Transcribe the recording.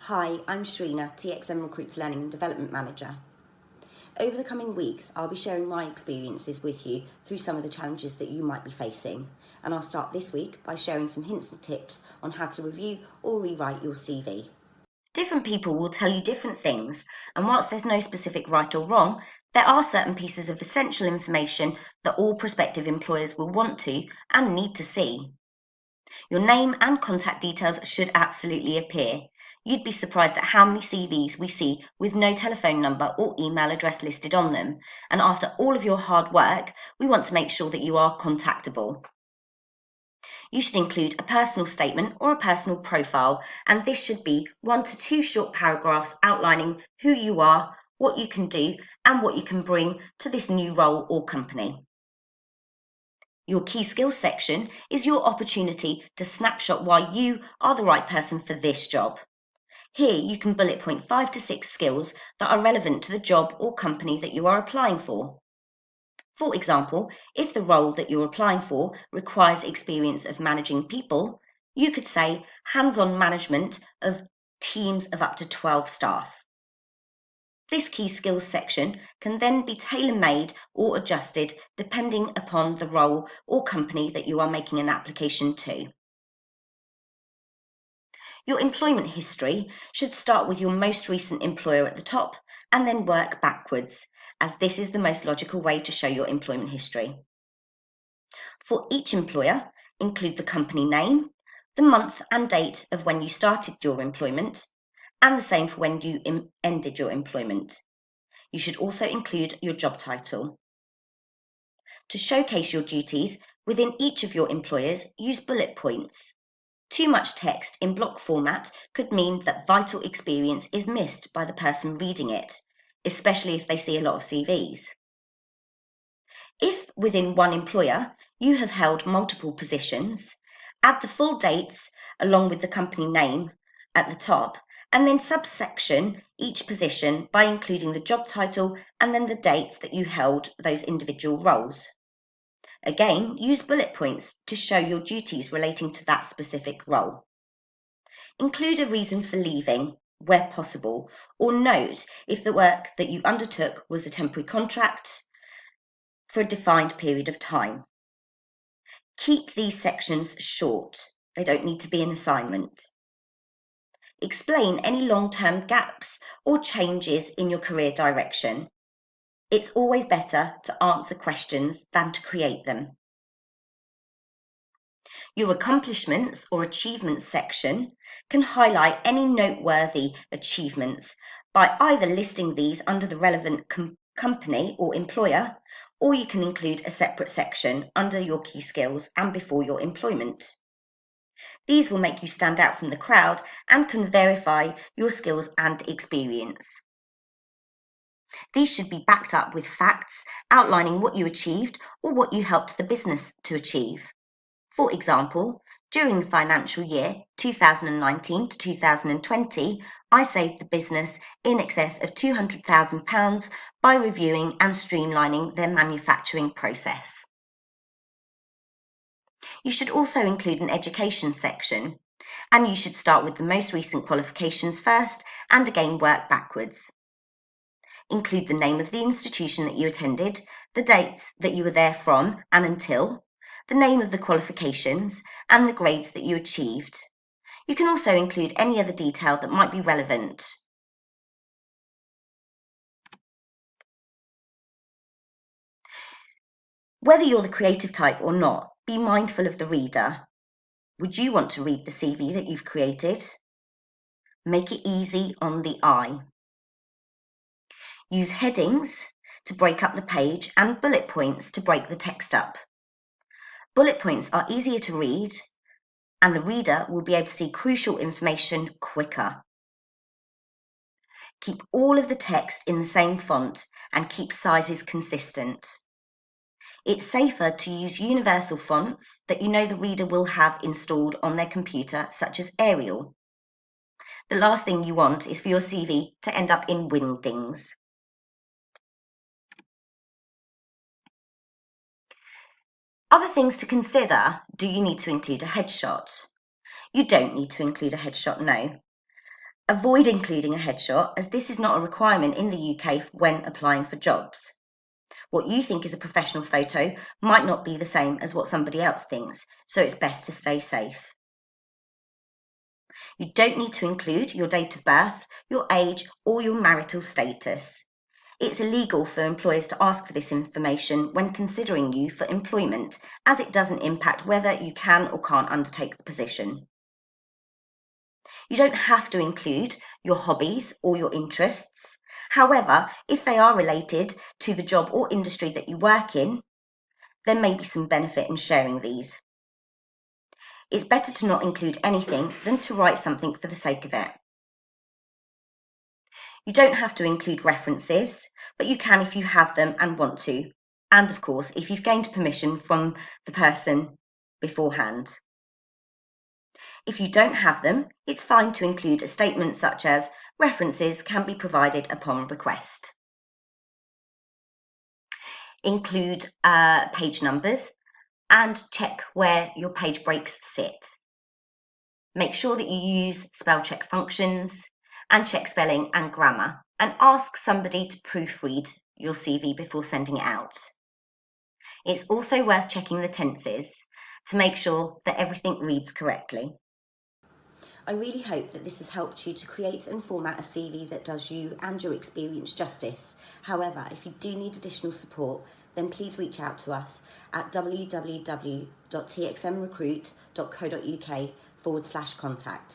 Hi, I'm Shreena, TXM Recruit's Learning and Development Manager. Over the coming weeks, I'll be sharing my experiences with you through some of the challenges that you might be facing. And I'll start this week by sharing some hints and tips on how to review or rewrite your CV. Different people will tell you different things, and whilst there's no specific right or wrong, there are certain pieces of essential information that all prospective employers will want to and need to see. Your name and contact details should absolutely appear. You'd be surprised at how many CVs we see with no telephone number or email address listed on them. And after all of your hard work, we want to make sure that you are contactable. You should include a personal statement or a personal profile, and this should be 1 to 2 short paragraphs outlining who you are, what you can do, and what you can bring to this new role or company. Your key skills section is your opportunity to snapshot why you are the right person for this job. Here you can bullet point 5 to 6 skills that are relevant to the job or company that you are applying for. For example, if the role that you're applying for requires experience of managing people, you could say hands-on management of teams of up to 12 staff. This key skills section can then be tailor-made or adjusted depending upon the role or company that you are making an application to. Your employment history should start with your most recent employer at the top and then work backwards, as this is the most logical way to show your employment history. For each employer, include the company name, the month and date of when you started your employment, and the same for when you ended your employment. You should also include your job title. To showcase your duties within each of your employers, use bullet points. Too much text in block format could mean that vital experience is missed by the person reading it, especially if they see a lot of CVs. If within one employer you have held multiple positions, add the full dates along with the company name at the top, and then subsection each position by including the job title and then the dates that you held those individual roles. Again, use bullet points to show your duties relating to that specific role. Include a reason for leaving, where possible, or note if the work that you undertook was a temporary contract for a defined period of time. Keep these sections short. They don't need to be an assignment. Explain any long-term gaps or changes in your career direction. It's always better to answer questions than to create them. Your accomplishments or achievements section can highlight any noteworthy achievements by either listing these under the relevant company or employer, or you can include a separate section under your key skills and before your employment. These will make you stand out from the crowd and can verify your skills and experience. These should be backed up with facts outlining what you achieved or what you helped the business to achieve. For example, during the financial year 2019 to 2020, I saved the business in excess of £200,000 by reviewing and streamlining their manufacturing process. You should also include an education section, and you should start with the most recent qualifications first and again work backwards. Include the name of the institution that you attended, the dates that you were there from and until, the name of the qualifications, and the grades that you achieved. You can also include any other detail that might be relevant. Whether you're the creative type or not, be mindful of the reader. Would you want to read the CV that you've created? Make it easy on the eye. Use headings to break up the page and bullet points to break the text up. Bullet points are easier to read, and the reader will be able to see crucial information quicker. Keep all of the text in the same font and keep sizes consistent. It's safer to use universal fonts that you know the reader will have installed on their computer, such as Arial. The last thing you want is for your CV to end up in Wingdings. Other things to consider: do you need to include a headshot? You don't need to include a headshot, no. Avoid including a headshot, as this is not a requirement in the UK when applying for jobs. What you think is a professional photo might not be the same as what somebody else thinks, so it's best to stay safe. You don't need to include your date of birth, your age, or your marital status. It's illegal for employers to ask for this information when considering you for employment, as it doesn't impact whether you can or can't undertake the position. You don't have to include your hobbies or your interests. However, if they are related to the job or industry that you work in, there may be some benefit in sharing these. It's better to not include anything than to write something for the sake of it. You don't have to include references, but you can if you have them and want to, and of course if you've gained permission from the person beforehand. If you don't have them, it's fine to include a statement such as references can be provided upon request. Include page numbers and check where your page breaks sit. Make sure that you use spell check functions and check spelling and grammar, and ask somebody to proofread your CV before sending it out. It's also worth checking the tenses to make sure that everything reads correctly. I really hope that this has helped you to create and format a CV that does you and your experience justice. However, if you do need additional support, then please reach out to us at www.txmrecruit.co.uk/contact.